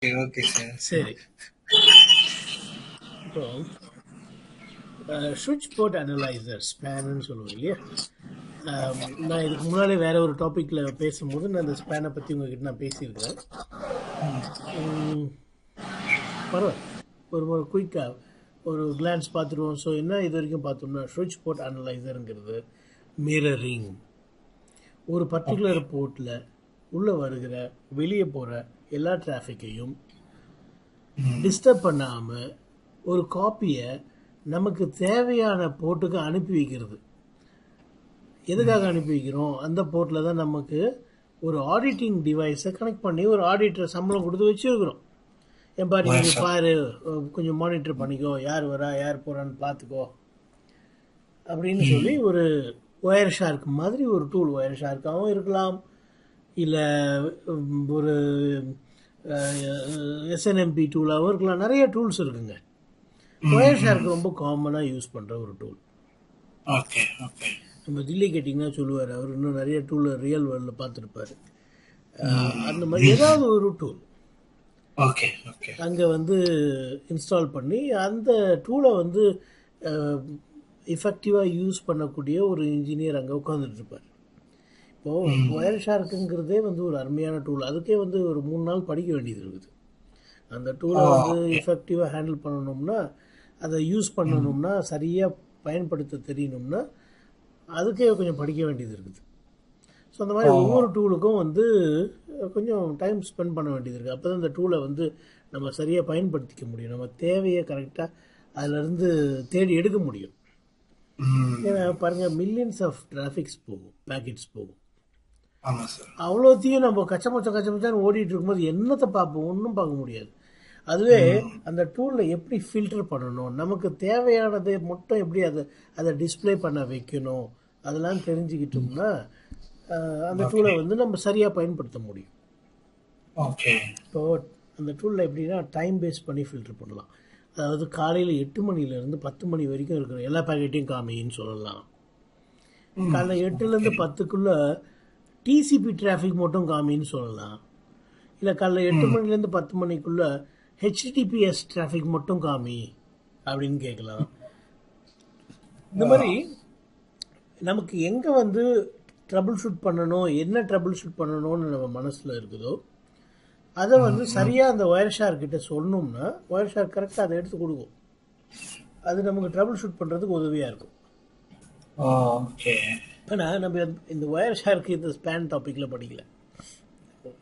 Okay sir. சரி, இப்போ சுவிட்ச் போர்ட் அனலைசர் ஸ்பேன்னு சொல்லுவோம் இல்லையா. நான் இதுக்கு முன்னாடி வேற ஒரு டாப்பிக்கில் பேசும்போது நான் இந்த ஸ்பேனை பற்றி உங்ககிட்ட நான் பேசியிருக்கிறேன். பரவாயில்ல, ஒரு குயிக்காக ஒரு கிளான்ஸ் பார்த்துருவோம். ஸோ என்ன இது வரைக்கும் பார்த்தோம்னா, சுவிட்ச் போர்ட் அனலைசருங்கிறது மிரரிங். ஒரு பர்டிகுலர் போர்ட்டில் உள்ளே வருகிற வெளியே போகிற எல்லா டிராஃபிக்கையும் டிஸ்டர்ப் பண்ணாமல் ஒரு காப்பியை நமக்கு தேவையான போர்ட்டுக்கு அனுப்பி வைக்கிறது. எதுக்காக அனுப்பி வைக்கிறோம்? அந்த போர்ட்டில் தான் நமக்கு ஒரு ஆடிட்டிங் டிவைஸை கனெக்ட் பண்ணி ஒரு ஆடிட்டர் சம்பளம் கொடுத்து வச்சுருக்கிறோம். ஏன்பா நீங்கள் பாரு, கொஞ்சம் மானிட்டர் பண்ணிக்கோ, யார் வரா யார் போகிறான்னு பார்த்துக்கோ அப்படின்னு சொல்லி ஒரு ஒயர் ஷார்க் மாதிரி ஒரு டூல். ஒயர் ஷார்க்காகவும் இருக்கலாம், இல்லை ஒரு எஸ்என்எம்பி டூலாகவும் இருக்கலாம். நிறைய டூல்ஸ் இருக்குங்க. ஒயர் ஷார்க் ரொம்ப காமனாக யூஸ் பண்ணுற ஒரு டூல். Okay okay. நம்ம தில்லி கேட்டிங்கன்னா சொல்லுவார், அவர் இன்னும் நிறைய டூல் ரியல் வேர்ல்டில் பார்த்துருப்பாரு. அந்த மாதிரி ஏதாவது ஒரு டூல் ஓகே ஓகே அங்கே வந்து இன்ஸ்டால் பண்ணி அந்த டூலை வந்து எஃபெக்டிவாக யூஸ் பண்ணக்கூடிய ஒரு இன்ஜினியர் அங்கே உட்காந்துட்ருப்பார். இப்போது ஒயர் ஷார்க்குங்கிறதே வந்து ஒரு அருமையான டூல். அதுக்கே வந்து ஒரு 3 நாள் படிக்க வேண்டியது இருக்குது. அந்த டூலை வந்து எஃபெக்டிவாக ஹேண்டில் பண்ணணும்னா, அதை யூஸ் பண்ணணும்னா, சரியாக பயன்படுத்த தெரியணும்னா அதுக்கே கொஞ்சம் படிக்க வேண்டியது இருக்குது. ஸோ அந்த மாதிரி ஒவ்வொரு டூலுக்கும் வந்து கொஞ்சம் டைம் ஸ்பெண்ட் பண்ண வேண்டியது இருக்குது. அப்போ தான் இந்த டூலை வந்து நம்ம சரியாக பயன்படுத்திக்க முடியும். நம்ம தேவையை கரெக்டாக அதிலேருந்து தேடி எடுக்க முடியும். ஏன்னா பாருங்கள், மில்லியன்ஸ் ஆஃப் டிராஃபிக்ஸ் போகும், பேக்கெட்ஸ் போகும். அவ்வளோத்தையும் நம்ம கச்சமச்சான்னு ஓடிட்டு இருக்கும்போது என்னத்தை பார்ப்போம்? ஒன்றும் பார்க்க முடியாது. அதுவே அந்த டூலில் எப்படி ஃபில்டர் பண்ணணும், நமக்கு தேவையானதை மட்டும் எப்படி அதை டிஸ்பிளே பண்ண வைக்கணும், அதெல்லாம் தெரிஞ்சுக்கிட்டோம்னா அந்த டூலை வந்து நம்ம சரியாக பயன்படுத்த முடியும். ஓகே. இப்போ அந்த டூலில் எப்படின்னா டைம் பேஸ் பண்ணி ஃபில்டர் பண்ணலாம். அதாவது காலையில் 8 மணிலேருந்து 10 மணி வரைக்கும் இருக்கிற எல்லா பேக்கெட்டையும் காமின்னு சொல்லலாம். காலையில் 8லேருந்து 10க்குள்ளே டிசிபி டிராஃபிக் மட்டும் காமின்னு சொல்லலாம். இல்லை காலையில் 8 மணிலேருந்து 10 மணிக்குள்ளே ஹெச்டிபிஎஸ் டிராஃபிக் மட்டும் காமி அப்படின்னு கேட்கலாம். இந்த மாதிரி நமக்கு எங்கே வந்து ட்ரபிள் ஷூட் பண்ணணும், என்ன ட்ரபிள் ஷூட் பண்ணணும்னு நம்ம மனசில் இருக்குதோ அதை வந்து சரியாக அந்த ஒயர் ஷார்க்கிட்ட சொன்னோம்னா ஒயர் ஷார்க் கரெக்டாக அதை எடுத்து கொடுக்கும். அது நமக்கு ட்ரபிள் ஷூட் பண்ணுறதுக்கு உதவியாக இருக்கும். ஆனால் நம்ம இந்த ஒயர் ஷார்க் இந்த ஸ்பேன் டாப்பிக்கில் படிக்கல.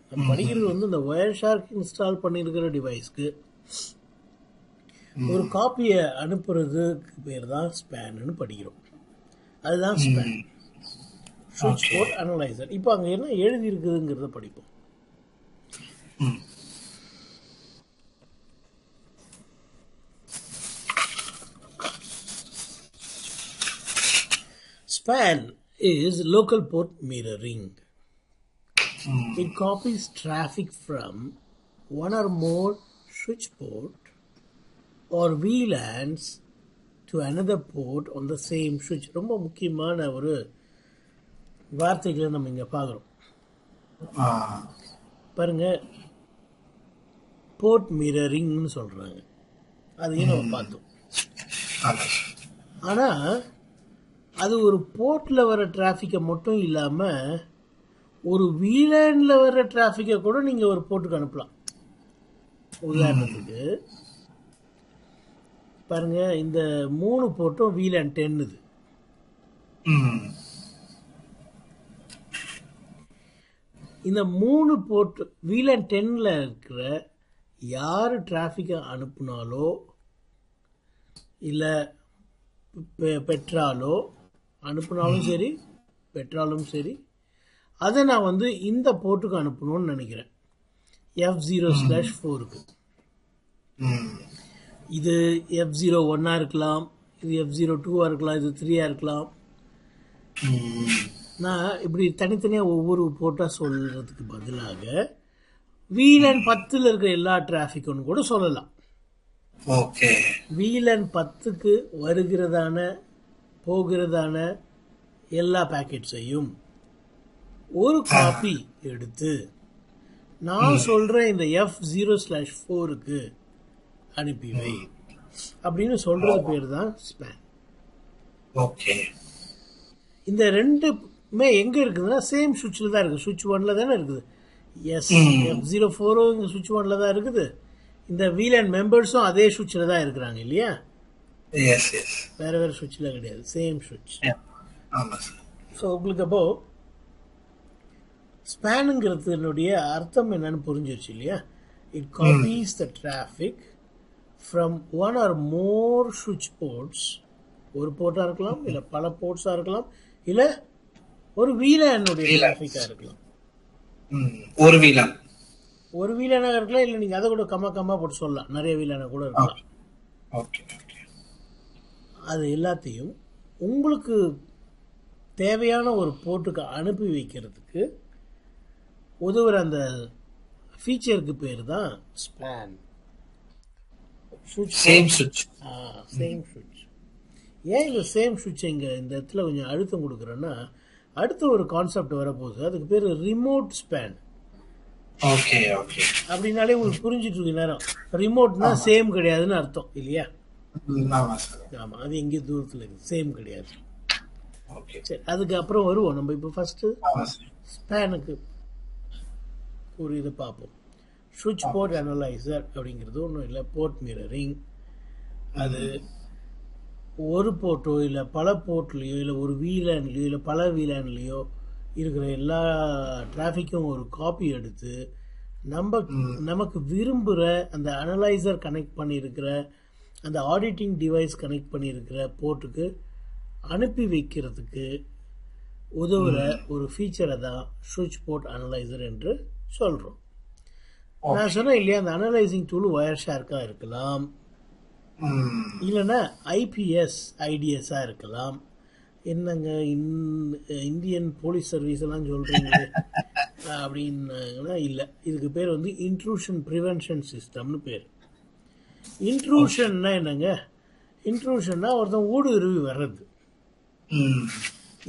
நம்ம படிக்கிறது வந்து இந்த ஒயர் ஷார்க் இன்ஸ்டால் பண்ணியிருக்கிற டிவைஸ்க்கு ஒரு காப்பியை அனுப்புறதுக்கு பேர் தான் ஸ்பேன்னு படிக்கிறோம். அதுதான் ஸ்பேன், சுவிட்ச் போர்ட் அனலைசர். இப்போ அங்கே என்ன எழுதி இருக்குதுங்கிறத படிப்போம். Span is local port mirroring. It copies traffic from one or more switch port or VLANs to another port on the same switch. ரொம்ப முக்கியமான ஒரு வார்த்தைகளை நம்ம இங்கே பார்க்குறோம். பாருங்க, போர்ட் மிரரிங்னு சொல்கிறாங்க. அதையும் நம்ம பார்த்தோம். ஆனால் அது ஒரு போர்ட்டில் வர டிராஃபிக்கை மட்டும் இல்லாமல் ஒரு வீலேனில் வர டிராஃபிக்கை கூட நீங்கள் ஒரு போர்ட்டுக்கு அனுப்பலாம். உதாரணத்துக்கு பாருங்க, இந்த 3 போர்ட்டும் வீலேன் 10 இது. இந்த 3 போர்ட் வீலேன் 10ல் இருக்கிற யார் டிராஃபிக்கை அனுப்புனாலோ இல்லை பெற்றாலோ, அனுப்புனாலும் சரி பெற்றாலும் சரி, அதை நான் வந்து இந்த போர்ட்டுக்கு அனுப்பணும்னு நினைக்கிறேன், F0/4க்கு. இது F01 இருக்கலாம், இது F02 இருக்கலாம், இது 3 இருக்கலாம். நான் இப்படி தனித்தனியாக ஒவ்வொரு போர்ட்டாக சொல்கிறதுக்கு பதிலாக வீலன் 10ல் இருக்கிற எல்லா டிராஃபிக்குன்னு கூட சொல்லலாம். ஓகே. வீலன் 10க்கு வருகிறதான போகிறதான எல்லா பேக்கெட்ஸையும் ஒரு காப்பி எடுத்து நான் சொல்கிறேன் இந்த F0/4க்கு அனுப்பி வை அப்படின்னு சொல்கிறது பேர் தான் ஸ்பேன். ஓகே. இந்த ரெண்டுமே எங்கே இருக்குதுன்னா சேம் சுவிட்சில் தான் இருக்குது. சுவிட்ச் 1ல் தானே இருக்குது. F04 இங்கே சுவிட்ச் 1ல் தான் இருக்குது. இந்த VLAN மெம்பர்ஸும் அதே சுவிட்சில் தான் இருக்கிறாங்க இல்லையா? Yes yes. வேறு வேறு சுவிட்சில் கிடையாது, சேம் சுவிட்ச். ஆமாம் சார். ஸோ உங்களுக்கு அப்போ ஸ்பேனுங்கிறதுனுடைய அர்த்தம் என்னன்னு புரிஞ்சிருச்சு இல்லையா? It copies the traffic from one or more சுவிட்ச் போர்ட்ஸ். ஒரு போர்ட்டாக இருக்கலாம், இல்லை பல போர்ட்ஸாக இருக்கலாம், இல்லை ஒரு வீலானுடைய டிராஃபிக்காக இருக்கலாம். ஒரு வீலான், ஒரு வீலானாக இருக்கலாம், இல்லை நீங்கள் அதை கூட கம்மா போட்டு சொல்லலாம், நிறைய வீலானாக கூட இருக்கலாம். ஓகே. அது எல்லாத்தையும் உங்களுக்கு தேவையான ஒரு போர்ட்டுக்கு அனுப்பி வைக்கிறதுக்கு உதவுற அந்த ஃபீச்சருக்கு பேர் தான் ஸ்பேன். சேம் சுவிட்ச். சேம் சுவிட்ச். ஏன் இந்த சேம் சுவிட்ச் இங்கே இந்த இடத்துல கொஞ்சம் அழுத்தம் கொடுக்குறேன்னா, அடுத்த ஒரு கான்செப்ட் வரப்போகுது. அதுக்கு பேர் ரிமோட் ஸ்பேன். Okay okay. அப்படின்னாலே உங்களுக்கு புரிஞ்சிட்டு இருக்கு நேரம். ரிமோட்னா சேம் கிடையாதுன்னு அர்த்தம் இல்லையா? ஆமாம், அது எங்கேயும் தூரத்தில் இருக்குது, சேம் கிடையாது. சரி, அதுக்கு அப்புறம் வருவோம். நம்ம இப்போ ஃபர்ஸ்ட் ஸ்பேனுக்கு ஒரு இதை பார்ப்போம். சுவிட்ச் போர்ட் அனலைசர் அப்படிங்கிறது ஒன்றும் இல்லை, போர்ட் மிரரிங். அது ஒரு போர்ட்டோ இல்லை பல போர்ட்லேயோ இல்லை ஒரு வீலான்லேயோ இல்லை பல வீலான்லேயோ இருக்கிற எல்லா டிராஃபிக்கும் ஒரு காப்பி எடுத்து நமக்கு விரும்புகிற அந்த அனலைசர் கனெக்ட் பண்ணியிருக்கிற அந்த ஆடிட்டிங் டிவைஸ் கனெக்ட் பண்ணியிருக்கிற போர்ட்டுக்கு அனுப்பி வைக்கிறதுக்கு உதவுற ஒரு ஃபீச்சரை தான் சுவிட்ச் போர்ட் அனலைசர் என்று சொல்கிறோம். நான் சொன்னேன் இல்லையா, அந்த அனலைசிங் டூல் ஒயர் ஷேர்க்காக இருக்கலாம், இல்லைன்னா IPS/IDS இருக்கலாம். என்னங்க இந்தியன் போலீஸ் சர்வீஸ் எல்லாம் சொல்கிறீங்க அப்படின்னா இல்லை, இதுக்கு பேர் வந்து இன்ட்ரூஷன் ப்ரிவென்ஷன் சிஸ்டம்னு பேர். இன்ட்ரூஷன்னா என்னங்க? இன்ட்ரூஷன்னா ஒருத்தன் ஊடுருவி வர்றது.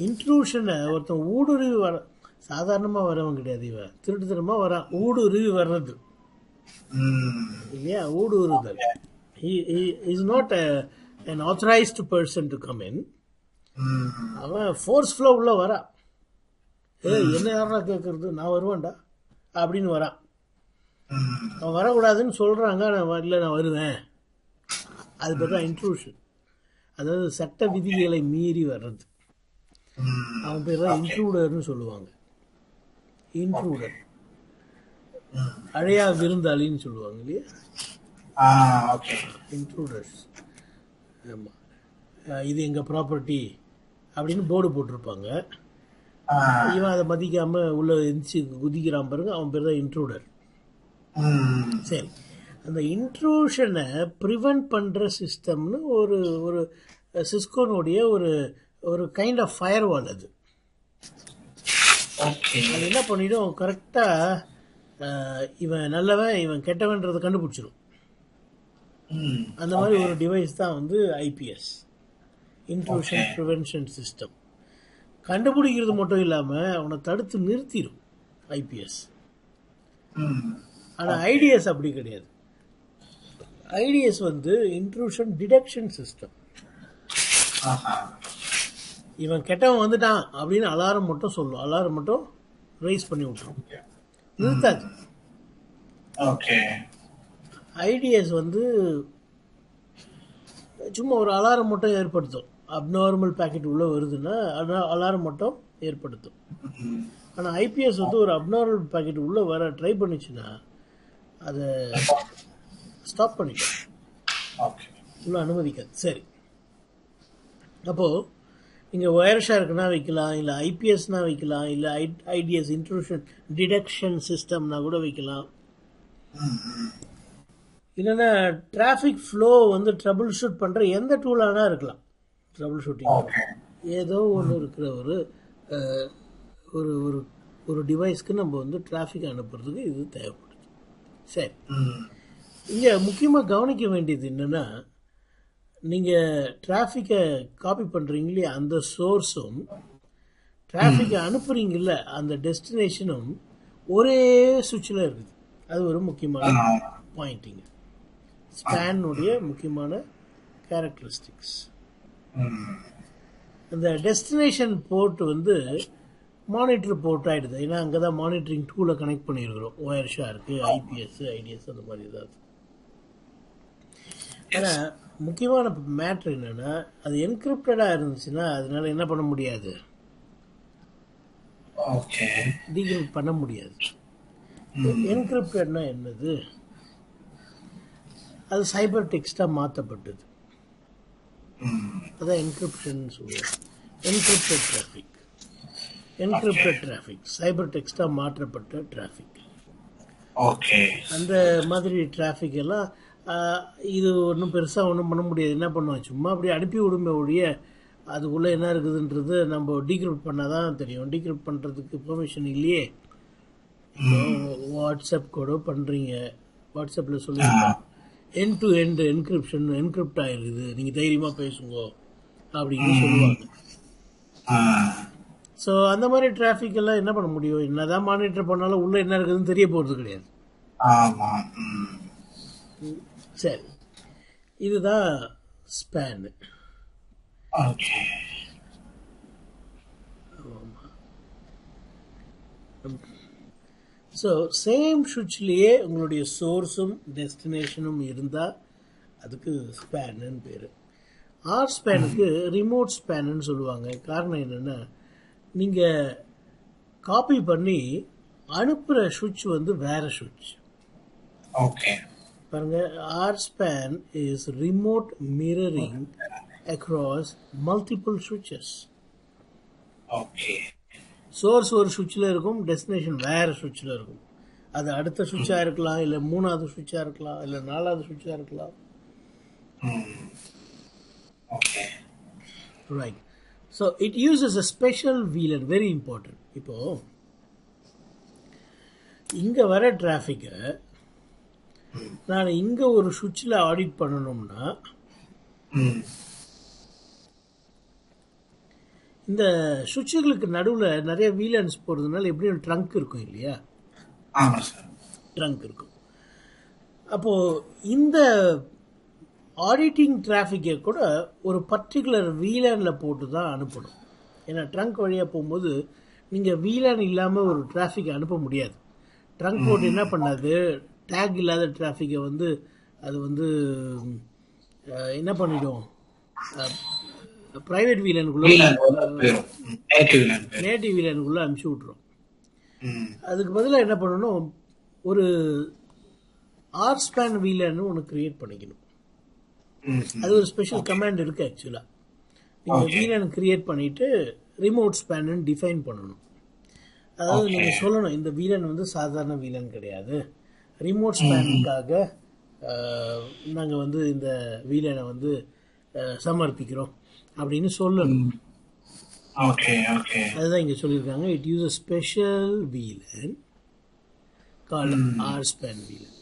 இன்ட்ரூஷனை ஒருத்தன் ஊடுருவி வர சாதாரணமாக வரவன் கிடையாது, இவன் திருட்டுத்தனமாக வரான், ஊடுருவி வர்றது இல்லையா? ஊடுருதல். He is not an authorized person to come in. அவன் ஃபோர்ஸ்ஃபுல்லாக உள்ள வரான். என்ன யாரா கேட்கறது, நான் வருவேன்டா அப்படின்னு வரான். அவன் வரக்கூடாதுன்னு சொல்கிறாங்க, நான் இல்லை நான் வருவேன். அது பேர் தான் இன்ட்ரூஷன். அதாவது சட்ட விதிகளை மீறி வர்றது. அவன் பேர் தான் இன்ட்ரூடர்னு சொல்லுவாங்க. இன்ட்ரூடர், அழையா விருந்தாளின்னு சொல்லுவாங்க இல்லையா? இன்ட்ரூடர்ஸ். ஆமாம், இது எங்கள் ப்ராப்பர்ட்டி அப்படின்னு போர்டு போட்டிருப்பாங்க. இவன் அதை மதிக்காமல் உள்ள எந்திச்சு குதிக்கிறான் பாருங்க, அவன் பேர் தான் இன்ட்ரூடர். சரி, அந்த இன்ட்ரூஷனை ப்ரிவென்ட் பண்ணுற சிஸ்டம்னு ஒரு ஒரு சிஸ்கோனுடைய ஒரு ஒரு கைண்ட் ஆஃப் ஃபயர்வால். அது அது என்ன பண்ணிடும், கரெக்டாக இவன் நல்லவன் இவன் கெட்டவன்றதை கண்டுபிடிச்சிடும். அந்த மாதிரி ஒரு டிவைஸ் தான் வந்து IPS, இன்ட்ரூஷன் ப்ரிவென்ஷன் சிஸ்டம். கண்டுபிடிக்கிறது மட்டும் இல்லாமல் அவனை தடுத்து நிறுத்திடும் IPS. ஆனால் IDS அப்படி கிடையாது. IDS வந்து இன்ட்ரூஷன் டிடெக்ஷன் சிஸ்டம். இவன் கெட்டவன் வந்துட்டான் அப்படின்னு அலாரம் மட்டும் சொல்லும், அலாரம் மட்டும் ரைஸ் பண்ணி விட்டுரும், நிறுத்தாது. IDS வந்து சும்மா ஒரு அலாரம் மட்டும் ஏற்படுத்தும். அப்நார்மல் பேக்கெட் உள்ளே வருதுன்னா அலாரம் மட்டும் ஏற்படுத்தும். ஆனால் IPS வந்து ஒரு அப்நார்மல் பேக்கெட் உள்ளே வர ட்ரை பண்ணிச்சுன்னா அதை ஸ்டாப் பண்ணிக்கும், உள்ள அனுமதிக்காது. சரி, அப்போது நீங்கள் ஒயர் ஷேருக்குனா வைக்கலாம், இல்லை IPSனா வைக்கலாம், இல்லை IDS இன்ட்ரூஷன் டிடெக்ஷன் சிஸ்டம்னா கூட வைக்கலாம். இல்லைன்னா டிராஃபிக் ஃப்ளோ வந்து ட்ரபிள் ஷூட் பண்ணுற எந்த டூலானா இருக்கலாம். ட்ரபிள் ஷூட்டிங் ஏதோ ஒன்று இருக்கிற ஒரு ஒரு ஒரு டிவைஸ்க்கு நம்ம வந்து டிராஃபிக் அனுப்புறதுக்கு இது தேவைப்படுது. சரி, இங்கே முக்கியமாக கவனிக்க வேண்டியது என்னென்னா, நீங்கள் டிராஃபிக்கை காப்பி பண்ணுறீங்களே அந்த சோர்ஸும் டிராஃபிக்கை அனுப்புகிறீங்கள அந்த டெஸ்டினேஷனும் ஒரே சுவிட்சில் இருக்குது. அது ஒரு முக்கியமான பாயிண்டிங்க. ஸ்பேனுடைய முக்கியமான கேரக்டரிஸ்டிக்ஸ். இந்த டெஸ்டினேஷன் போர்ட் வந்து மானிட்டர் போர்ட் ஆகிடுது. ஏன்னா அங்கே தான் மானிட்டரிங் டூலை கனெக்ட் பண்ணியிருக்கிறோம். ORSHA இருக்குது, ஐபிஎஸ், ஐடிஎஸ் அந்த மாதிரி ஏதாவது. ஆனால் முக்கியமான மேட்ரு என்னென்னா, அது என்கிரிப்டடாக இருந்துச்சுன்னா அதனால என்ன பண்ண முடியாது, டீக்ரிப்ட் பண்ண முடியாது. என்கிரிப்டட்னா என்னது, அது சைபர் டெக்ஸ்டாக மாற்றப்பட்டது. அதான் என்கிரிப்ஷன் சொல்லுவோம். என்கிரிப்டட் டிராஃபிக், என்கிரிப்டட் டிராஃபிக், சைபர் டெக்ஸ்டாக மாற்றப்பட்ட டிராஃபிக். அந்த மாதிரி டிராஃபிக் எல்லாம் இது ஒன்றும் பெருசாக ஒன்றும் பண்ண முடியாது. என்ன பண்ணுவோம், சும்மா அப்படியே அனுப்பி விடுமே ஒழிய அதுக்குள்ளே என்ன இருக்குதுன்றது நம்ம டீக்ரிப்ட் பண்ணால் தான் தெரியும். டீக்ரிப்ட் பண்ணுறதுக்கு பெர்மிஷன் இல்லையே. வாட்ஸ்அப் கூட பண்ணுறீங்க, வாட்ஸ்அப்பில் சொல்லுவீங்க end to end encryption encrypt ஆகிருக்குது, நீங்கள் தைரியமாக பேசுங்க அப்படின்னு சொல்லுவாங்க. ஸோ அந்த மாதிரி டிராஃபிக் எல்லாம் என்ன பண்ண முடியும், என்னதான் மானிட்டர் பண்ணாலும் உள்ளே என்ன இருக்குதுன்னு தெரிய போகிறது கிடையாது. சரி, இதுதான் ஸ்பேன். ஸோ சேம் சுவிட்ச்லேயே உங்களுடைய சோர்ஸும் டெஸ்டினேஷனும் இருந்தால் அதுக்கு ஸ்பேன்னு பேர். ஆர் ஸ்பேனுக்கு ரிமோட் ஸ்பேன்னு சொல்லுவாங்க. காரணம் என்னென்னா, நீங்கள் காப்பி பண்ணி அனுப்புகிற சுவிட்ச் வந்து வேறு சுவிட்ச். பாருங்க, R span is remote mirroring across multiple சுவிட்சஸ். சோர்ஸ் ஒரு சுவிட்சில் இருக்கும், டெஸ்டினேஷன் வேறு சுவிட்சில் இருக்கும். அது அடுத்த சுவிட்சாக இருக்கலாம், இல்லை மூணாவது சுவிட்சாக இருக்கலாம், இல்லை நாலாவது சுவிட்சாக இருக்கலாம். Right. So it uses a special VLAN, very important. இப்போ இங்கே வர டிராஃபிக்கை நான் இங்கே ஒரு சுவிட்சில் ஆடிட் பண்ணணும்னா இந்த சுவிட்சுகளுக்கு நடுவில் நிறைய VLANs போகிறதுனால எப்படியும் ட்ரங்க் இருக்கும் இல்லையா, ட்ரங்க் இருக்கும். அப்போது இந்த ஆடிட்டிங் டிராஃபிக்கை கூட ஒரு பர்டிகுலர் VLANல போட்டு தான் அனுப்பணும். ஏன்னா ட்ரங்க் வழியாக போகும்போது நீங்கள் VLAN இல்லாமல் ஒரு டிராஃபிக்கை அனுப்ப முடியாது. ட்ரங்க் போட்டு என்ன பண்ணாது, டேக் இல்லாத டிராஃபிக்கை வந்து அது வந்து என்ன பண்ணிடும், ப்ரைவேட் VLANக்குள்ளே நேட்டிவ் VLANக்குள்ளே அனுப்பிச்சி விட்ரும். அதுக்கு பதிலாக என்ன பண்ணணும், ஒரு ஆர் ஸ்பேன் VLAN ஒன்று க்ரியேட் பண்ணிக்கணும். அது ஒரு ஸ்பெஷல் கமாண்ட் இருக்குது. ஆக்சுவலாக நீங்கள் VLAN க்ரியேட் பண்ணிவிட்டு ரிமோட் ஸ்பேன்னு டிஃபைன் பண்ணணும். அதாவது நீங்கள் சொல்லணும், இந்த VLAN வந்து சாதாரண VLAN கிடையாது, ரிமோட் ஸ்பேனுக்காக நாங்கள் வந்து இந்த VLAN வந்து சமர்ப்பிக்கிறோம் அப்படின்னு சொல்லணும். அதுதான் இங்கே சொல்லியிருக்காங்க. It use a special VLAN call or span VLAN.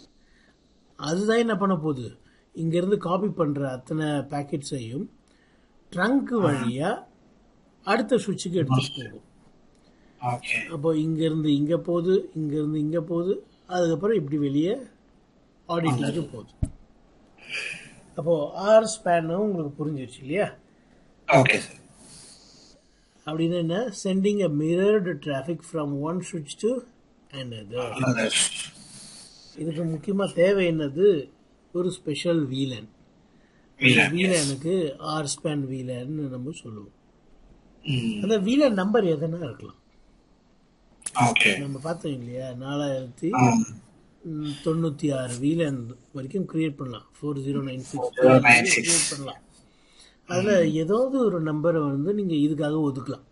அதுதான் என்ன பண்ண போகுது, இங்கேருந்து காப்பி பண்ணுற அத்தனை பேக்கெட்ஸையும் ட்ரங்க் வழியாக அடுத்த சுவிட்சுக்கு எடுத்துகிட்டு போகும். அப்போ இங்கேருந்து இங்கே போகுது, இங்கேருந்து இங்கே போகுது, அதுக்கப்புறம் இப்படி வெளியே ஆடிட்டிங்க்கு போகுது. அப்போது ஆர் ஸ்பேனும் உங்களுக்கு புரிஞ்சிருச்சு இல்லையா? அப்படின்னு என்ன, sending a mirrored traffic from one சுவிட்ச் டு another. இதுக்கு முக்கியமாக தேவை என்னது, ஒரு ஸ்பெஷல் VLAN. VLANக்கு ஆர் ஸ்பேன் VLAN நம்ம சொல்லுவோம். அந்த VLAN நம்பர் எதனா இருக்கலாம். நம்ம பார்த்தோம் இல்லையா, 4096 VLAN வரைக்கும் கிரியேட் பண்ணலாம். 4096 கிரியேட் பண்ணலாம். அதில் ஏதாவது ஒரு நம்பரை வந்து நீங்கள் இதுக்காக ஒதுக்கலாம்.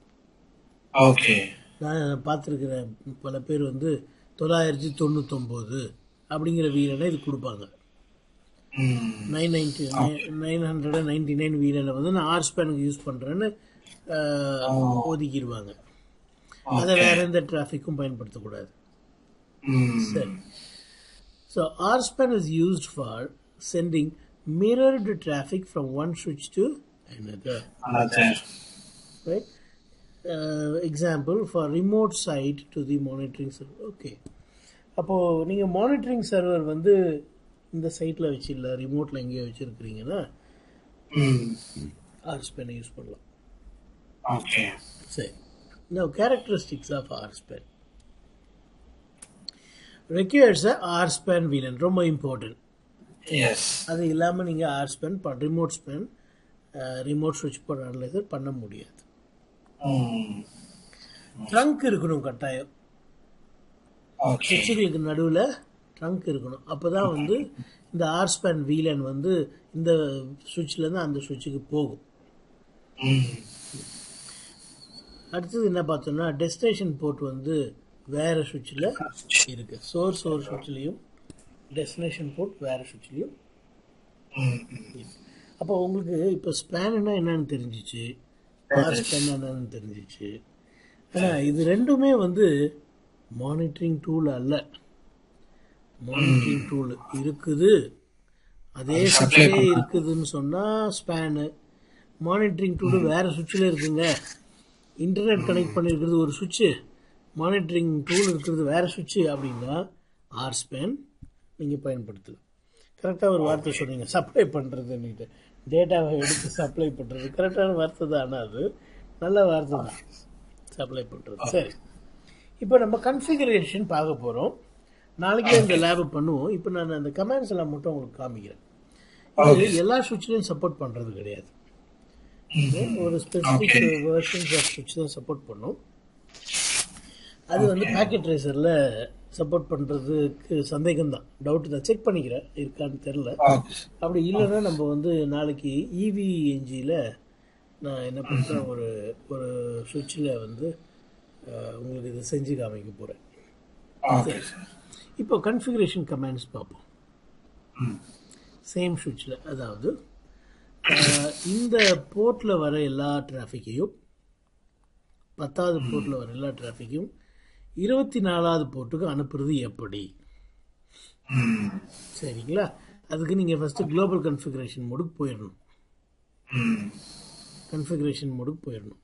நான் பார்த்துருக்கிறேன், பல பேர் வந்து 999 அப்படிங்கிற VLAN இது கொடுப்பாங்க. 999 VLAN வந்து நான் ஆர் ஸ்பேனுக்கு யூஸ் பண்ணுறேன்னு ஒதுக்கிடுவாங்க. அதை வேற எந்த டிராஃபிக்கும் பயன்படுத்தக்கூடாது. சரி. So R span is used for sending mirrored traffic from one switch to another. Right? Example for remote site to the monitoring server. Okay, அப்போது நீங்கள் மானிட்டரிங் சர்வர் வந்து இந்த சைட்டில் வச்சு இல்லை ரிமோட்டில் எங்கேயோ வச்சுருக்கிறீங்கன்னா ஆர்ஸ்பேனை யூஸ் பண்ணலாம். ஓகே, சரி. Now characteristics of RSpan. Requires a RSpan VLAN. ரொம்ப இம்பார்ட்டன்ட். எஸ். அது இல்லாமல் நீங்கள் RSpan ரிமோட் ஸ்பேன் ரிமோட் ஸ்விட்ச் போர்ட் அனலைசர் பண்ண முடியாது. ட்ரங்க் இருக்கணும் கட்டாயம். சுவிட்சுகளுக்கு நடுவில் ட்ரங்க் இருக்கணும். அப்போ தான் வந்து இந்த RSpan VLAN வந்து இந்த சுவிட்ச்லேருந்து அந்த சுவிட்சுக்கு போகும். அடுத்தது என்ன பார்த்தோம்னா டெஸ்டினேஷன் போர்ட் வந்து வேறு சுவிட்சில் இருக்குது. சோர்ஸ் ஒரு சுவிட்ச்லேயும் டெஸ்டினேஷன் போர்ட் வேறு சுவிட்ச்லேயும். அப்போ உங்களுக்கு இப்போ ஸ்பேன்னா என்னன்னு தெரிஞ்சிச்சு, RSpan என்னன்னு தெரிஞ்சிச்சு. ஆனால் இது ரெண்டுமே வந்து மானிட்டரிங் டூல் அல்ல. மானிட்டரிங் டூல் இருக்குது, அதே சுவிட்சிலே இருக்குதுன்னு சொன்னால் ஸ்பேனு. மானிட்டரிங் டூலு வேறு சுவிட்சில் இருக்குங்க. இன்டர்நெட் கனெக்ட் பண்ணியிருக்கிறது ஒரு சுவிட்சு, மானிட்டரிங் டூல் இருக்கிறது வேறு சுவிட்சு அப்படின்னா RSpan நீங்கள் பயன்படுத்தலாம். கரெக்டாக ஒரு வார்த்தை சொன்னீங்க, சப்ளை பண்ணுறதுன்னுட்டு. டேட்டாவை எடுத்து சப்ளை பண்ணுறது கரெக்டான வார்த்தை தான். ஆனால் அது நல்ல வார்த்தை தான், சப்ளை பண்ணுறது. சரி, இப்போ நம்ம கன்ஃபிகரேஷன் பார்க்க போகிறோம். நாளைக்கே இந்த லேபை பண்ணுவோம். இப்போ நான் அந்த கமெண்ட்ஸ் எல்லாம் மட்டும் உங்களுக்கு காமிக்கிறேன். இது எல்லா சுவிட்ச்லையும் சப்போர்ட் பண்ணுறது கிடையாது. ஒரு ஸ்பெசிஃபிக் வெர்ஷன்ஸ் ஆஃப் சுவிட்ச் தான் சப்போர்ட் பண்ணும். அது வந்து பேக்கெட் ரேசரில் சப்போர்ட் பண்ணுறதுக்கு சந்தேகம் தான், டவுட்டு தான். செக் பண்ணிக்கிறேன் இருக்கான்னு தெரில. அப்படி இல்லைன்னா நம்ம வந்து நாளைக்கு EVNGயில் நான் என்ன பண்ணுறேன், ஒரு ஒரு சுவிட்சில் வந்து உங்களுக்கு இதை செஞ்சு காமிக்க போகிறேன். இப்போ கன்ஃபிகரேஷன் கமெண்ட்ஸ் பார்ப்போம். சேம் சுவிட்சில், அதாவது இந்த போர்ட்டில் வர எல்லா டிராஃபிக்கையும், 10வது போர்ட்டில் வர எல்லா டிராஃபிக்கையும் 24வது போர்ட்டுக்கு அனுப்புறது எப்படி? சரிங்களா? அதுக்கு நீங்கள் ஃபஸ்ட்டு குளோபல் கன்ஃபிகரேஷன் மோடுக்கு போயிடணும். கன்ஃபிகரேஷன் மோடுக்கு போயிடணும்.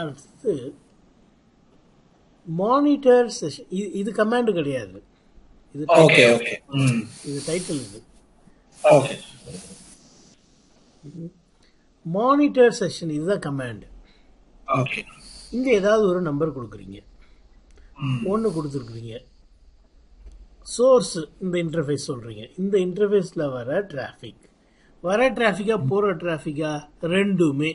அடுத்து மானிட்டர் செஷன். இது கமாண்டு கிடையாது, இது இது டைட்டில். இது மானிட்டர் செஷன், இதுதான் கமாண்ட். இங்கே ஏதாவது ஒரு நம்பர் கொடுக்குறீங்க, 1 கொடுத்துருக்குறீங்க. சோர்ஸ் இந்த இன்டர்ஃபேஸ் சொல்கிறீங்க. இந்த இன்டர்ஃபேஸில் வர டிராஃபிக்கா போகிற டிராஃபிக்கா ரெண்டுமே.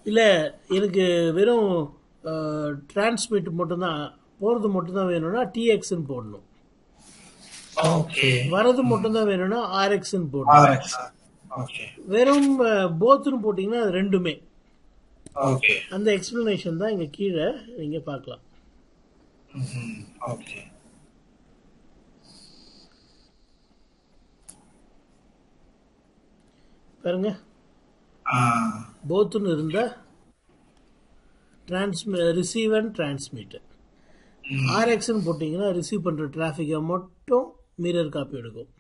இல்லை எனக்கு வெறும் டிரான்ஸ்மிட் மட்டும்தான், போகிறது மட்டும்தான் வேணும்னா TXன்னு போடணும். வரது மட்டும்தான் வேணும்னா RXன்னு போடணும். வெறும் போத்துன்னு போட்டிங்கன்னா அது ரெண்டுமே. அந்த எக்ஸ்பிளனேஷன் தான் இங்கே கீழே நீங்கள் பார்க்கலாம். பாருங்க, போத்துன்னு இருந்தால் ரிசீவ் அண்ட் டிரான்ஸ்மிட். RXன்னு போட்டிங்கன்னா ரிசீவ் பண்ணுற டிராஃபிக்கை மட்டும் மிரர் காப்பி எடுக்கும்.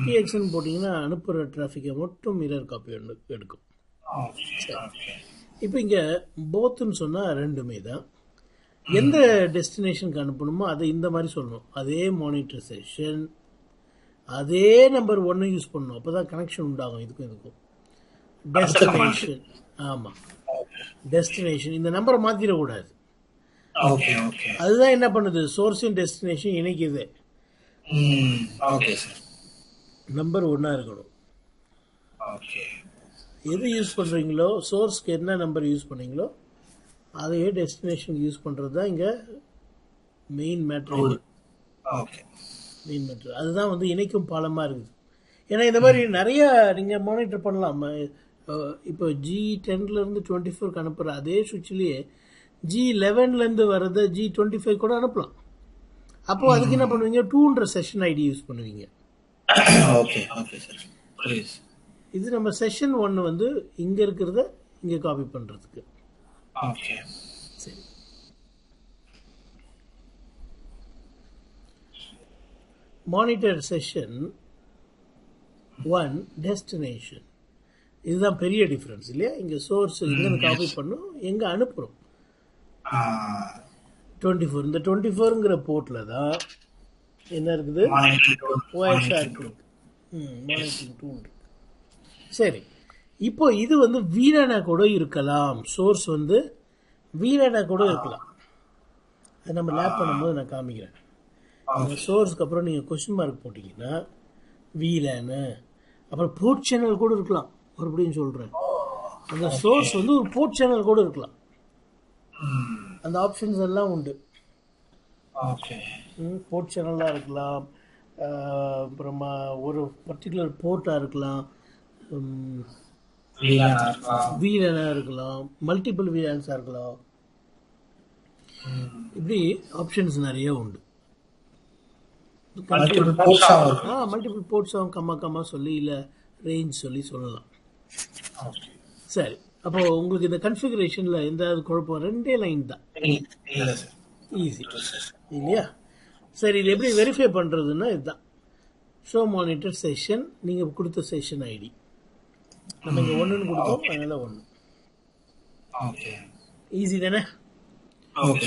TXன்னு போட்டிங்கன்னா அனுப்புகிற டிராஃபிக்கை மட்டும் மிரர் காப்பி எடுக்கும். இப்போ இங்கே போத்துன்னு சொன்னால் ரெண்டுமே தான். எந்த டெஸ்டினேஷனுக்கு அனுப்பணுமோ அதை இந்த மாதிரி சொல்லணும். அதே மானிட்டர் செஷன், அதே நம்பர் 1 யூஸ் பண்ணணும். அப்போ தான் கனெக்ஷன் உண்டாகும் இதுக்கும். டெஸ்டினேஷன், ஆமாம், டெஸ்டினேஷன். இந்த நம்பரை மாற்றிடக்கூடாது. அதுதான் என்ன பண்ணுது, சோர்ஸின் டெஸ்டினேஷன் இணைக்குது. நம்பர் 1 இருக்கணும். எது யூஸ் பண்ணுறீங்களோ, சோர்ஸ்க்கு என்ன நம்பர் யூஸ் பண்ணீங்களோ அதையே டெஸ்டினேஷன் யூஸ் பண்ணுறது தான் இங்கே மெயின் மேட்ரு. அதுதான் வந்து இணைக்கும் பாலமாக இருக்குது. ஏன்னா இந்த மாதிரி நிறையா நீங்கள் மானிட்டர் பண்ணலாம். இப்போ G10லேருந்து 24க்கு அனுப்புகிற அதே சுவிட்ச்லேயே G11லேருந்து வர்றதை G25 கூட அனுப்பலாம். அப்போது அதுக்கு என்ன பண்ணுவீங்க, 2ன்ற செஷன் ஐடி யூஸ் பண்ணுவீங்க. இது நம்ம செஷன் 1 வந்து இங்கே இருக்கிறத இங்கே காப்பி பண்ணுறதுக்கு. சரி, மானிட்டர் செஷன் 1 டெஸ்டினேஷன். இதுதான் பெரிய டிஃப்ரென்ஸ் இல்லையா? இங்கே சோர்ஸ் எங்கேருந்து காப்பி பண்ணும், எங்கே அனுப்புகிறோம். 24 இந்த 24ங்கிற போர்ட்டில் தான் என்ன இருக்குது, OSR இருக்குது, மானிட்டரிங் டூல் இருக்கு. சரி, இப்போ இது வந்து வீலனா கூட இருக்கலாம், சோர்ஸ் வந்து வீலனா கூட இருக்கலாம். அது நம்ம லேப் பண்ணும்போது நான் காமிக்கிறேன். அந்த சோர்ஸ்க்கு அப்புறம் நீங்கள் கொஸ்டின் மார்க் போட்டிங்கன்னா வீலனு, அப்புறம் போர்ட் சேனல் கூட இருக்கலாம். மறுபடியும் சொல்கிறேன், அந்த சோர்ஸ் வந்து ஒரு போர்ட் சேனல் கூட இருக்கலாம். அந்த ஆப்ஷன்ஸ் எல்லாம் உண்டு. போர்ட் சேனலாக இருக்கலாம், அப்புறமா ஒரு பர்டிகுலர் போர்ட்டாக இருக்கலாம், வீலனாக இருக்கலாம், மல்டிபிள் வீலன்ஸாக இருக்கலாம். இப்படி ஆப்ஷன்ஸ் நிறைய உண்டு. மல்டிபிள் போர்ட்ஸாகவும் கம்மா சொல்லி இல்லை ரேஞ்ச் சொல்லலாம். சரி, அப்போ உங்களுக்கு இந்த கன்ஃபிகரேஷனில் எந்த குழப்பம்? 2 லைன் தான், ஈஸி இல்லையா? சரி, இது எப்படி வெரிஃபை பண்ணுறதுன்னா இதுதான் ஷோ மானிட்டர் செஷன். நீங்கள் கொடுத்த செஷன் ஐடி நம்ம இங்கே 1ன்னு கொடுத்தோம், அதனால 1. ஈஸி தானே?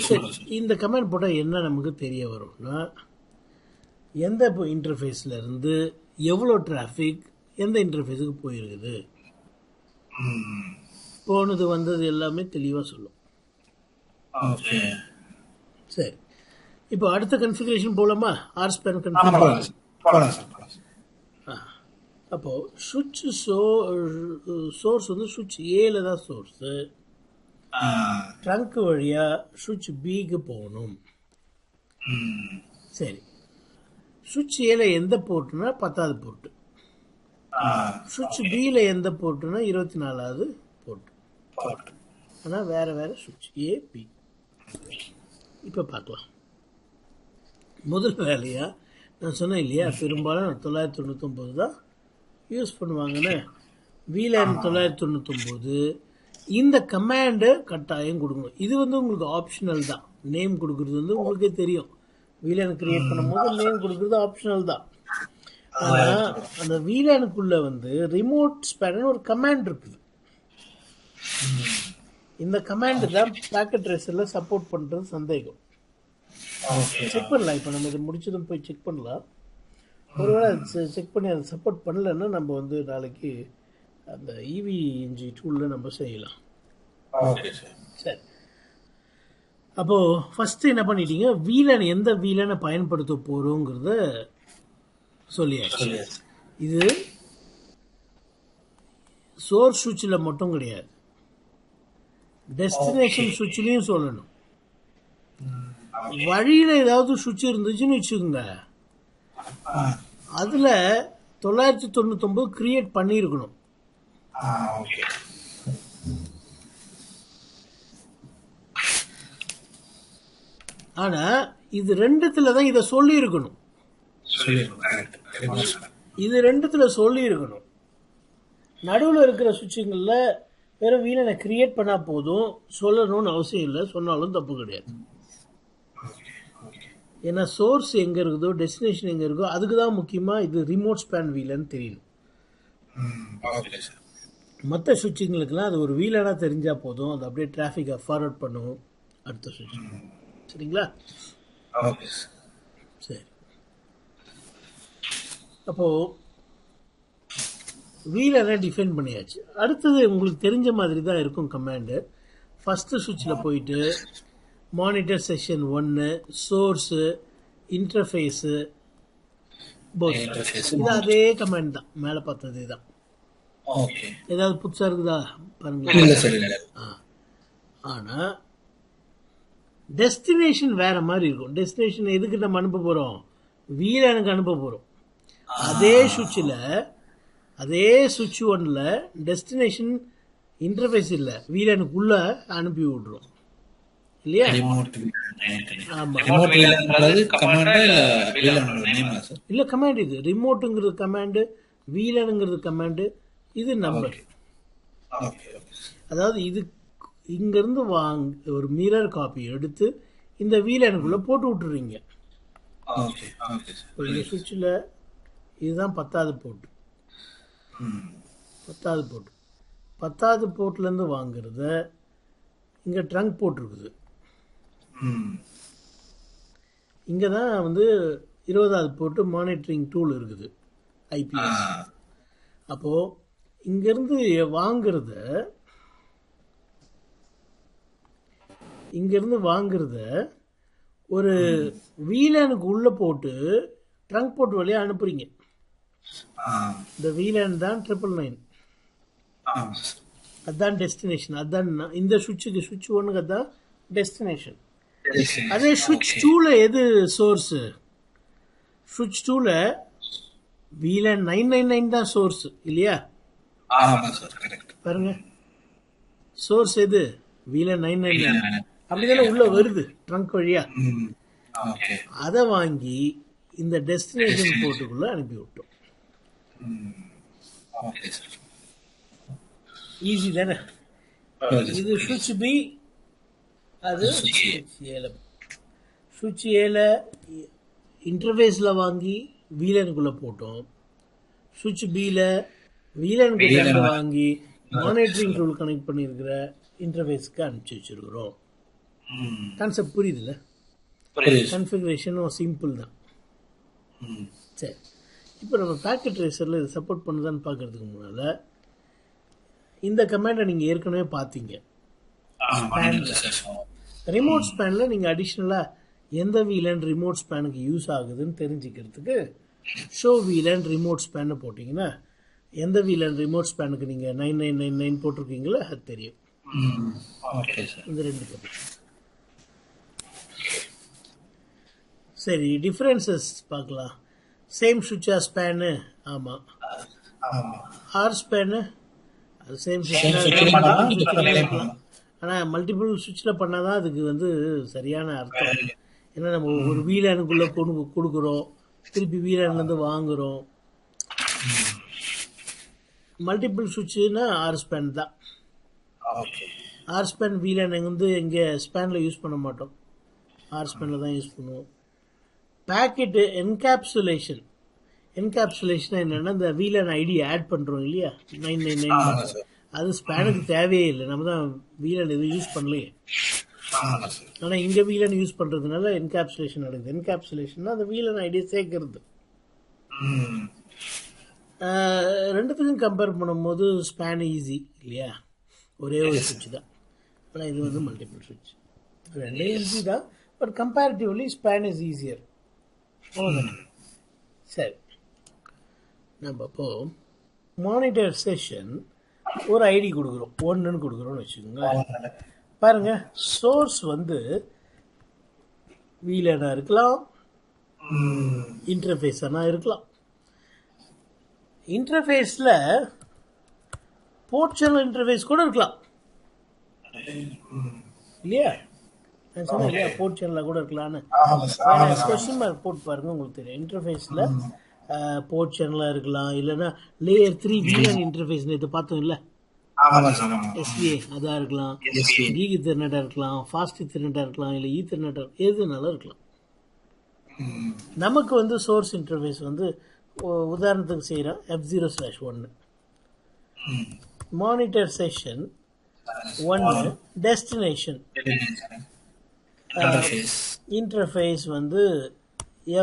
சரி, இந்த கமெண்ட் போட்டால் என்ன நமக்கு தெரிய வரும்னா, எந்த இப்போ இன்டர்ஃபேஸில் இருந்து எவ்வளோ டிராஃபிக் எந்த இன்டர்ஃபேஸுக்கு போயிருக்குது, போனது வந்தது எல்லாமே தெளிவாக சொல்லும். சரி, இப்போ அடுத்த கன்ஃபிகரேஷன் போகலாமா? ஆர்ஸ்பேன் கன்ஃபிகரேஷன். அப்போ சுவிட்ச் சோர்ஸ் வந்து சுவிட்ச் ஏல தான் சோர்ஸு, ட்ரங்க் வழியாக சுவிட்ச் பிக்கு போகணும். சரி, சுவிட்ச் ஏல எந்த போர்ட்டுனா 10வது போர்ட்டு, சுவிட்ச் பியில் எந்த போர்ட்டுனா 24வது போர்ட்டு. ஆனால் வேறு வேறு சுவிட்ச் ஏ பி. இப்போ பார்க்கலாம். முதல் வேலையாக நான் சொன்னேன் இல்லையா, பெரும்பாலும் 999 தான் யூஸ் பண்ணுவாங்கன்னு. VLAN 999 இந்த கமாண்டு கட்டாயம் கொடுக்கணும். இது வந்து உங்களுக்கு ஆப்ஷனல் தான். நேம் கொடுக்குறது வந்து உங்களுக்கே தெரியும், VLAN கிரியேட் பண்ணும்போது நேம் கொடுக்குறது ஆப்ஷனல் தான். ஆனால் அந்த VLANக்குள்ள வந்து ரிமோட் ஸ்பேன் ஒரு கமாண்ட் இருக்குது. இந்த கமாண்ட் தான் பேக்கெட் ட்ரேசரில் சப்போர்ட் பண்ணுறது சந்தேகம். செக் பண்ணலாம். இப்போ நம்ம இது முடிச்சதும் போய் செக் பண்ணலாம். ஒருவேளை செக் பண்ணி அதை சப்போர்ட் பண்ணலைன்னா நம்ம வந்து நாளைக்கு அந்த EVNG டூலில் நம்ம செய்யலாம். சரி, அப்போது ஃபஸ்ட்டு என்ன பண்ணிட்டீங்க, VLAN எந்த VLAN பயன்படுத்த போகிறோங்கிறத சொல்லியாச்சு. இது சோர்ஸ் சுவிட்சில் மட்டும் கிடையாது, டெஸ்டினேஷன் சுவிட்ச்லையும் சொல்லணும். வழியில் ஏதாவது சுவிட்ச் இருந்துச்சுன்னு வச்சுக்கோங்க, அதில் 999 கிரியேட் பண்ணியிருக்கணும். ஆனால் இது 2த்துல தான் இதை சொல்லியிருக்கணும். இது 2த்துல சொல்லியிருக்கணும். நடுவில் இருக்கிற சுவிட்சுங்களில் வெறும் VLAN கிரியேட் பண்ணால் போதும், சொல்லணும்னு அவசியம் இல்லை, சொன்னாலும் தப்பு கிடையாது. ஏன்னா சோர்ஸ் எங்கே இருக்குதோ டெஸ்டினேஷன் எங்கே இருக்கோ அதுக்கு தான் முக்கியமாக இது ரிமோட் ஸ்பேன் VLAN தெரியணும். மற்ற சுவிட்சுங்களுக்கெல்லாம் அது ஒரு VLAN தெரிஞ்சால் போதும், அது அப்படியே டிராஃபிக்கை ஃபார்வர்ட் பண்ணும் அடுத்த சுவிட்ச். சரிங்களா? சரி, அப்போது VLAN டிஃபைன் பண்ணியாச்சு. அடுத்தது உங்களுக்கு தெரிஞ்ச மாதிரி தான் இருக்கும் கமாண்டு. ஃபஸ்ட்டு சுவிட்சில் போயிட்டு monitor session 1, source, interface, both, இது அதே கமாண்ட் தான், மேலே பார்த்ததே தான். ஏதாவது புதுசாக இருக்குதா பாருங்க. ஆனால் டெஸ்டினேஷன் வேறு மாதிரி இருக்கும். டெஸ்டினேஷன் எதுக்கு நம்ம அனுப்ப போகிறோம்? VLANக்கு அனுப்ப போகிறோம். அதே சுவிட்சில் அதே சுவிட்ச் 1ல் டெஸ்டினேஷன் இன்டர்ஃபேஸ் இல்லை, VLANக்குள்ளே அனுப்பி விட்றோம் இல்லையா? இல்லை, கமாண்ட். இது ரிமோட்டுங்கிறது கமாண்டு, VLANங்கிறது கமாண்டு, இது நம்பர். அதாவது இது இங்கேருந்து ஒரு மிரர் காப்பி எடுத்து இந்த VLANக்குள்ளே போட்டு விட்டுறீங்க. இந்த சுவிட்சில் இதுதான் 10வது போர்ட்டு. 10வது போர்ட்டு 10வது போர்ட்லேருந்து வாங்குறத இங்கே ட்ரங்க் போர்ட் இருக்குது. இங்கே தான் வந்து 20வது போர்ட்டு மானிட்டரிங் டூல் இருக்குது, ஐபிஎஸ். அப்போது இங்கேருந்து வாங்குறத ஒரு வீலனுக்கு உள்ளே போட்டு ட்ரங்க் போர்ட் வழியாக அனுப்புறீங்க. இந்த வீலன் தான் 999. அதுதான் டெஸ்டினேஷன். அதுதான் இந்த சுவிட்ச் ஒன்றுக்கு அதுதான் டெஸ்டினேஷன். அதே சுவிட்ச் 2ல எது சோர்ஸு? சுவிட்ச் 2ல வீலன் 999 தான் சோர்ஸ் இல்லையா? பாருங்க, சோர்ஸ் எது? வீலன் 999. அப்படிதானே உள்ள வருது ட்ரங்க் வழியா. அதை வாங்கி இந்த டெஸ்டினேஷன் போர்ட்டுக்குள்ள அனுப்பி விட்டோம். ஈஸி தானே? இது சுவிட்ச் பி, அது சுவிட்ச் ஏல இன்டர்ஃபேஸில் வாங்கி வீலனுக்குள்ளே போட்டோம். சுவிட்ச் பியில் வீலனுக்கு வாங்கி மானிட்டரிங் டூல் கனெக்ட் பண்ணியிருக்கிற இன்டர்ஃபேஸ்க்கு அனுப்பிச்சி வச்சுருக்குறோம். கான்செப்ட் புரியுதுல்ல? கன்ஃபிகரேஷனும் சிம்பிள் தான். சரி, இப்போ நம்ம பேக்கெட் ட்ரேசரில் இது சப்போர்ட் பண்ணுதான்னு பார்க்கறதுக்கு முன்னால் இந்த கமாண்டை நீங்கள் ஏற்கனவே பார்த்தீங்க. ரிமோட் ஸ்பேனில் நீங்கள் அடிஷ்னலாக எந்த வீலன் ரிமோட் ஸ்பேனுக்கு யூஸ் ஆகுதுன்னு தெரிஞ்சுக்கிறதுக்கு ஷோ வீலன் ரிமோட் ஸ்பேனை போட்டிங்கன்னா எந்த வீலன் ரிமோட் ஸ்பேனுக்கு நீங்கள் 9999 போட்டிருக்கீங்களோ அது தெரியும். இந்த 2 கம்பி. சரி, டிஃப்ரென்சஸ் பார்க்கலாம். சேம் சுவிட்சா ஸ்பேனு? ஆமாம். ஆர் ஸ்பேனு அது சேம் சுவிட்ச், ஆனால் மல்டிபிள் சுவிட்சில் பண்ணால் தான் அதுக்கு வந்து சரியான அர்த்தம். ஏன்னா நம்ம ஒரு வீலனுக்குள்ளே கொடுக்குறோம், திருப்பி வீலன்லேருந்து வாங்குகிறோம். மல்டிபிள் சுவிட்சுன்னா ஆர் ஸ்பேன் தான். ஆர் ஸ்பேன் வீலன் வந்து எங்கே ஸ்பேனில் யூஸ் பண்ண மாட்டோம், ஆர் ஸ்பேனில் தான் யூஸ் பண்ணுவோம். பேக்கெட்டு என்கேப்சுலேஷன் என்னென்னா இந்த வீலன் ஐடி ஆட் பண்ணுறோம் இல்லையா, 999, அது ஸ்பேனுக்கு தேவையே இல்லை, நம்ம தான் வீலன் எதுவும் யூஸ் பண்ணலையே. ஆனால் இங்கே வீலன் யூஸ் பண்ணுறதுனால என்கேப்சுலேஷன் நடக்குது. என்கேப்சுலேஷன்னா அந்த வீலன் ஐடியை சேர்க்கறது. ரெண்டுத்துக்கும் கம்பேர் பண்ணும்போது ஸ்பேன் ஈஸி இல்லையா, ஒரே ஒரு சுவிட்ச் தான். ஆனால் இது வந்து மல்டிபிள் சுவிட்ச், ரெண்டே ஈஸி தான். But comparatively span is easier. சரி, நம்ம இப்போ மானிட்டர் செஷன் ஒரு ஐடி கொடுக்குறோம், 1ன்னு கொடுக்குறோம்னு வச்சுக்கோங்களேன். பாருங்க, சோர்ஸ் வந்து வீலனா இருக்கலாம், இன்டர்ஃபேஸனா இருக்கலாம். இன்டர்ஃபேஸில் போர்ட் சேனல் இன்டர்ஃபேஸ் கூட இருக்கலாம் இல்லையா? நான் சொன்னேன் இல்லையா, போர்ட் சேனலாக கூட இருக்கலான்னு. கொஸ்டின் மார்க் போட்டு பாருங்க, உங்களுக்கு தெரியும். இன்டர்ஃபேஸில் போர்ட் சேனலாக இருக்கலாம், இல்லைன்னா லேயர் 3 வீலன் இன்டர்ஃபேஸ் நேற்று பார்த்தோம் இல்லை, எஸ்பிஏ அதாக இருக்கலாம், ஈத்தர்நெட்டாக இருக்கலாம், ஃபாஸ்ட் ஈத்தர்நெட்டாக இருக்கலாம், இல்லை ஈத்தர்நெட்டாக எதுனாலும் இருக்கலாம். நமக்கு வந்து சோர்ஸ் இன்டர்ஃபேஸ் வந்து உதாரணத்துக்கு செய்கிறோம் F0/1, monitor session 1, destination interface வந்து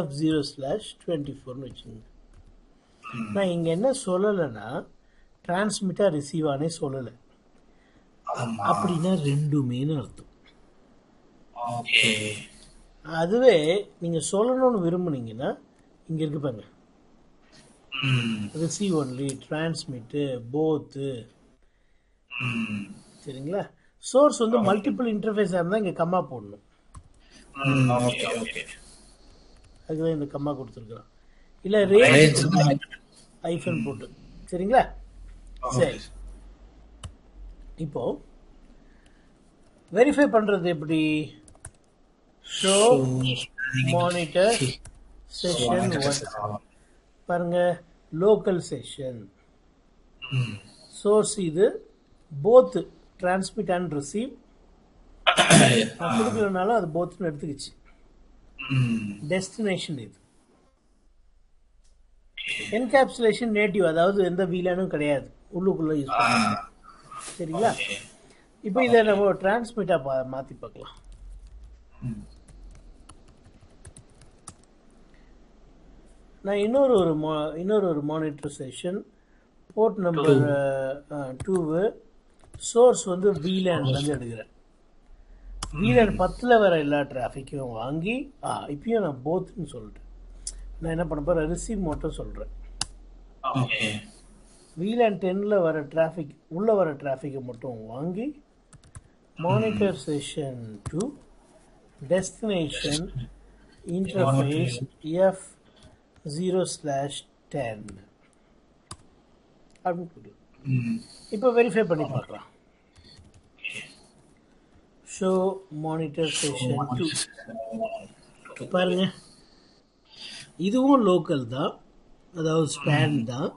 F0/24ன்னு வச்சுக்கோங்க. நான் இங்கே என்ன சொல்லலைன்னா டிரான்ஸ்மிட்டாக ரிசீவ் ஆனே சொல்லலை, அப்படின்னா ரெண்டுமேனு அர்த்தம். அதுவே நீங்கள் சொல்லணும்னு விரும்புனீங்கன்னா இங்கே இருக்கு பாருங்க, ரிசீவ் ஒன்லி, டிரான்ஸ்மிட்டு, போத்து. சரிங்களா? சோர்ஸ் வந்து மல்டிபிள் இன்டர்ஃபேஸாக இருந்தால் இங்கே கம்மா போடணும், அதுக்குதான் இந்த கம்மா கொடுத்துருக்குறோம். இல்லை ரேஞ்ச் ஐஃபன் போட்டு. சரிங்களா? சரி, இப்போ வெரிஃபை பண்ணுறது எப்படி? ஷோ மானிட்டர் செஷன் 1 பாருங்க, லோக்கல் செஷன் சோர்ஸ் இது, போத் டிரான்ஸ்மிட் அண்ட் ரிசீவ். கொடுக்கலனாலும் அது போத்னு எடுத்துக்கிச்சு. டெஸ்டினேஷன் இது. என்கேப்சுலேஷன் நேட்டிவ், அதாவது எந்த வீலனும் கிடையாது, உள்ளுக்குள்ள யூஸ் பண்ணுங்க. சரிங்களா? ஓகே. இப்போ இதை நம்ம டிரான்ஸ்மிட்டாக மாற்றி பார்க்கலாம். ம். நான் இன்னொரு ஒரு monitor session port number 2 source வந்து வீலேண்ட்லேருந்து எடுக்கிறேன். வீலேண்ட் 10 வர எல்லா டிராஃபிக்கும் வாங்கி இப்பயும் நான் போத்துன்னு சொல்லிட்டேன். நான் என்ன பண்ண போகிறேன், ரிசீவ் மட்டும் சொல்கிறேன். ஓகே. வீலேண்ட் 10 வர டிராஃபிக் உள்ளே வர டிராஃபிக்கை மட்டும் வாங்கி monitor session to destination interface F0/10 அப்படின்னு சொல்லி இப்போ வெரிஃபை பண்ணி பார்க்கலாம். ஷோ மானிட்டர் செஷன் 2 பாருங்க, இதுவும் லோக்கல் தான், அதாவது ஸ்பேன் தான்.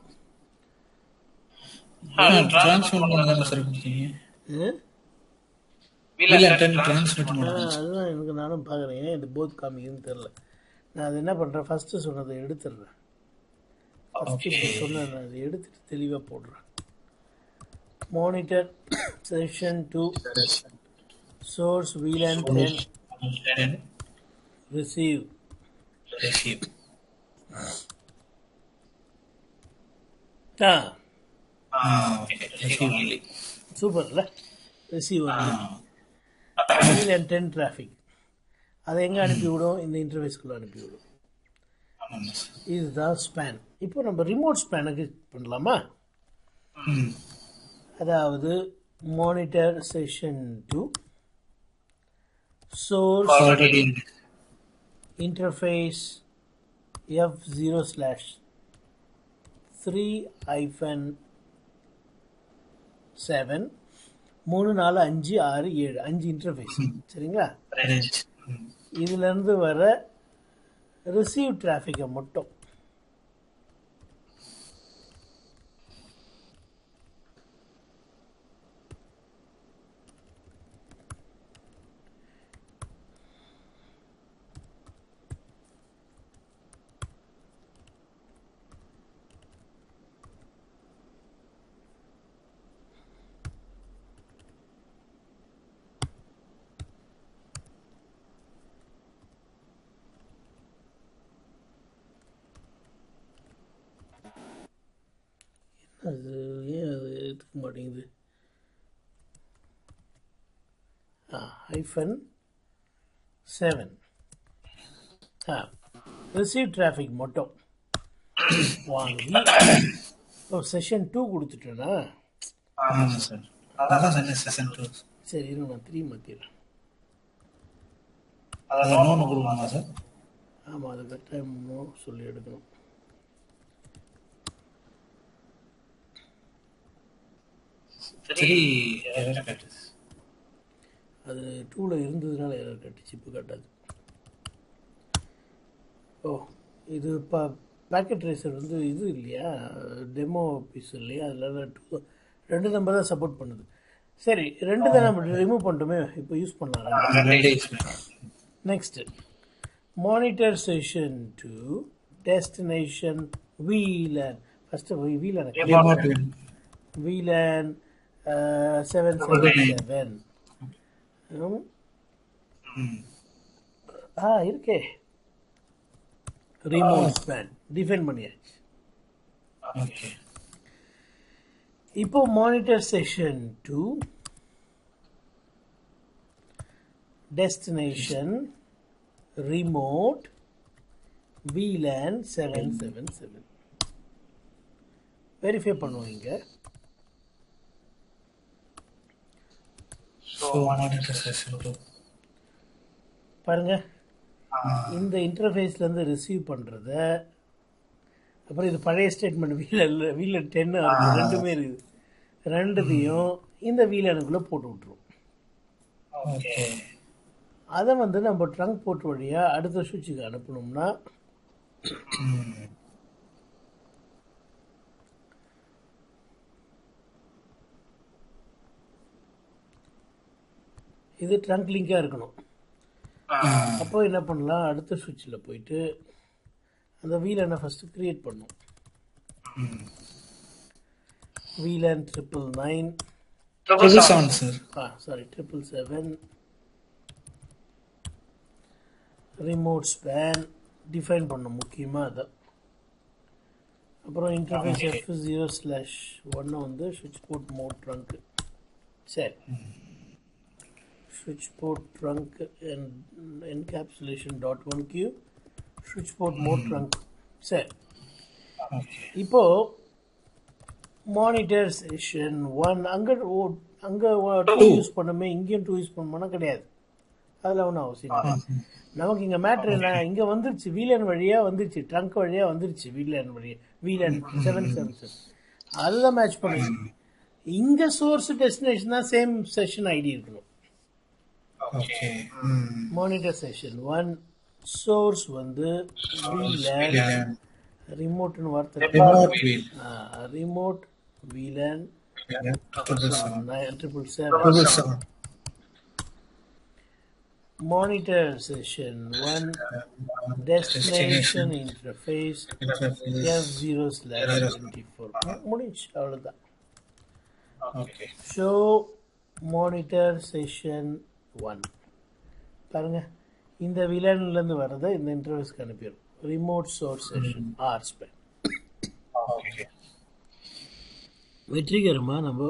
அதுதான் எனக்கு நானும் பார்க்குறேன், ஏன் இது போத் காமிக்குதுன்னு தெரில. நான் அது என்ன பண்ணுறேன், ஃபஸ்ட்டு சொன்னதை எடுத்துடுறேன். ஃபஸ்ட்டு சொன்னேன், நான் அதை எடுத்துட்டு தெளிவாக போடுறேன். Monitor session 2 source VLAN 10 receive super இல்லை? ரிசீவ் VLAN 10 டிராஃபிக் அதை எங்கே அனுப்பிவிடும், இந்த இன்டர்ஃபேஸ்க்குள்ளே அனுப்பிவிடும். இதுதான் ஸ்பேன். இப்போ நம்ம ரிமோட் ஸ்பேனுக்கு பண்ணலாமா? அதாவது monitor session 2 source interface F0/3-7 3 4 5 6 7 5 interface. சரிங்களா? இதுலேருந்து வர ரிசீவ் டிராஃபிக்கை மட்டும் அது ஏன் அது எடுத்துக்க மாட்டேங்குது. -7 ரிசீவ் டிராஃபிக் மட்டும் வாங்கி செஷன் 2 கொடுத்துட்டேன்னா சரி, இருங்க நான் 3 மாற்றிடுறேன். ஆமாம், அது கட்டாயம் சொல்லி எடுக்கணும். அது 2ல இருந்ததுனால எரர் கட்டுச்சு, இப்போ கட்டாது. இது பேக்கெட் ட்ரேசர் வந்து இது இல்லையா, டெமோ பீஸ் இல்லையா, அதில் 2 நம்பர் தான் சப்போர்ட் பண்ணுது. சரி, 2 தான் நம்ம ரிமூவ் பண்ணிட்டோமே, இப்போ யூஸ் பண்ணலாம். Next monitor session 2 destination VLAN. First VLAN 777 இருக்கே. ரிமோட் ஸ்பேன் டிஃபைன் பண்ணியாச்சு. இப்போ monitor session 2 destination remote VLAN 777 verify பண்ணுவோம். இங்க பாருங்க, இந்த இன்டர்ஃபேஸ்ல இருந்து ரிசீவ் பண்றத, அப்புறம் இது பழைய ஸ்டேட்மெண்ட் VLAN 10 ரெண்டுமே இருக்குது. ரெண்டுத்தையும் இந்த VLANக்குள்ள போட்டு விட்டுரும். அதை வந்து நம்ம ட்ரங்க் போர்ட் வழியா அடுத்த சுவிட்சுக்கு அனுப்பணும்னா இது ட்ரங்க் லிங்காக இருக்கணும். அப்போ என்ன பண்ணலாம், அடுத்த சுவிட்சில் போயிட்டு அந்த VLAN ஃபஸ்ட்டு க்ரியேட் பண்ணும். VLAN 999 777 sir. Sorry 777 remote span define பண்ணணும் முக்கியமாக அதை. அப்புறம் இன்டர்ஃபேஸ் F0/1 வந்து சுவிட்ச் போர்ட் மோட் ட்ரங்க். சரி, சுவிட்ச் போர்ட் ட்ரங்க் என்கேப்சுலேஷன் .1q சுவிட்ச் போர்ட் மோட் ட்ரங்க். சரி, இப்போ மானிட்டர் செஷன் 1 அங்கே 2 யூஸ் பண்ணுமே, இங்கேயும் 2 யூஸ் பண்ணோம்னா கிடையாது. அதில் ஒன்றும் அவசியம் இல்லை. நமக்கு இங்கே மேட்ரு என்ன, இங்கே வந்துருச்சு VLAN வழியாக வந்துருச்சு, ட்ரங்க் வழியாக வந்துருச்சு, VLAN வழியாக VLAN 777 அதுதான் மேட்ச் பண்ணுது. இங்கே சோர்ஸ் டெஸ்டினேஷன் தான் சேம் செஷன் ஐடி இருக்கணும். மானிட்டர் செஷன் 1 சோர்ஸ் வந்து VLAN ரிமோட்னு வார்த்தை, remote VLAN 777. Monitor session 1 destination interface F0/24 முடிஞ்சு, அவ்வளோதான். ஷோ மானிட்டர் செஷன் 1 பாருங்க, இந்த விலன்லேருந்து வர்றதை இந்த இன்டர்ஃபேஸ்க்கு அனுப்பிடும். Remote source session R span வெற்றிகரமாக நம்ம